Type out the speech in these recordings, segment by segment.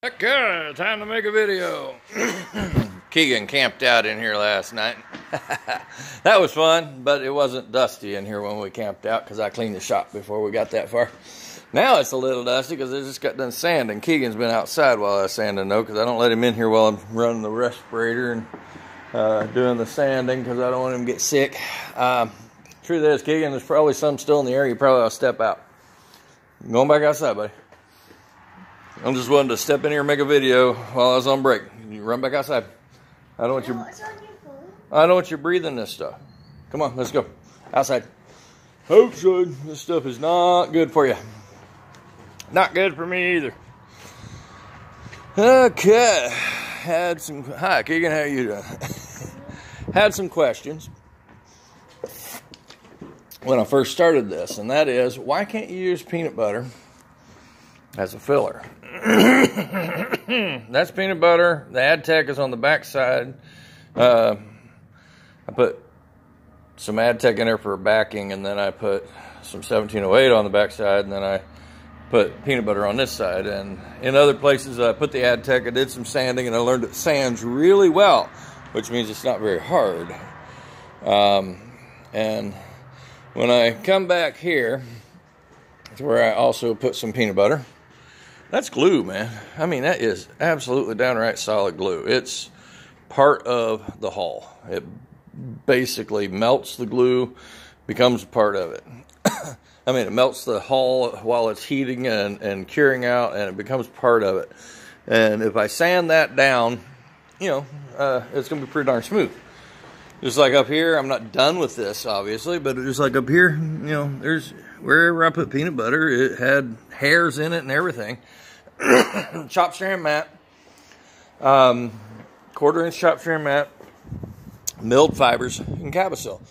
Okay, time to make a video. Keegan camped out in here last night. That was fun, but it wasn't dusty in here when we camped out because I cleaned the shop before we got that far. Now it's a little dusty because I just got done sanding. Keegan's been outside while I was sanding though, because I don't let him in here while I'm running the respirator and doing the sanding because I don't want him to get sick. Truth is, Keegan, there's probably some still in the area. You probably ought to step out. I'm going back outside, buddy. I'm just wanting to step in here and make a video while I was on break. You run back outside. I don't want you. I don't want you breathing this stuff. Come on, let's go outside. Outside. This stuff is not good for you. Not good for me either. Okay. Hi, Keegan. How are you doing? Had some questions when I first started this, and that is, why can't you use peanut butter as a filler? That's peanut butter. The Adtech is on the back side. I put some Adtech in there for backing, and then I put some 1708 on the back side, and then I put peanut butter on this side. And in other places I put the Adtech. I did some sanding, and I learned it sands really well, which means it's not very hard. And when I come back here, it's where I also put some peanut butter. That's glue, man. I mean, that is absolutely downright solid glue. It's part of the hull. It basically melts the glue, becomes a part of it. I mean, it melts the hull while it's heating and curing out, and it becomes part of it. And if I sand that down, you know, it's going to be pretty darn smooth. Just like up here, I'm not done with this, obviously, but just like up here, you know, there's wherever I put peanut butter, it had hairs in it and everything. Chop strand mat, 1/4-inch chop strand mat, milled fibers, and Cabosil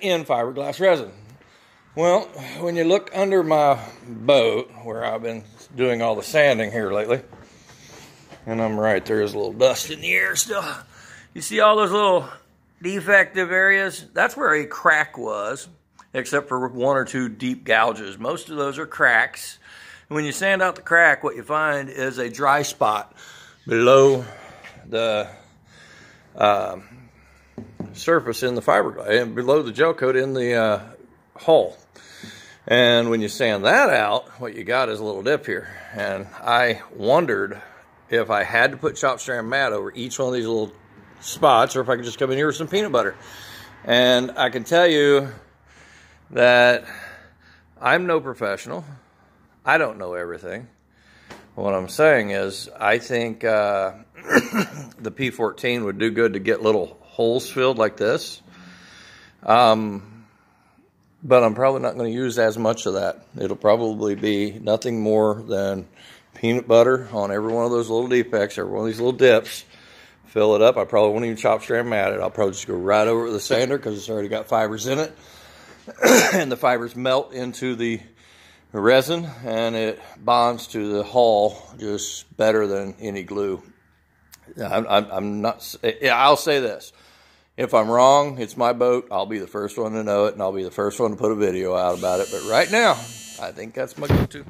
in fiberglass resin. Well, when you look under my boat, where I've been doing all the sanding here lately, and I'm right, there's a little dust in the air still. You see all those little defective areas? That's where a crack was, except for 1 or 2 deep gouges. Most of those are cracks. And when you sand out the crack, what you find is a dry spot below the surface in the fiberglass, and below the gel coat in the hull. And when you sand that out, what you got is a little dip here. And I wondered if I had to put chop strand mat over each one of these little spots, or if I could just come in here with some peanut butter. And I can tell you that I'm no professional. I don't know everything. What I'm saying is, I think the P14 would do good to get little holes filled like this. But I'm probably not going to use as much of that. It'll probably be nothing more than peanut butter on every one of those little defects, every one of these little dips. Fill it up. I probably won't even chop strand mat it. I'll probably just go right over with the sander because it's already got fibers in it. And the fibers melt into the resin, and it bonds to the hull just better than any glue. I'm not. Yeah, I'll say this: if I'm wrong, it's my boat. I'll be the first one to know it, and I'll be the first one to put a video out about it. But right now, I think that's my go-to.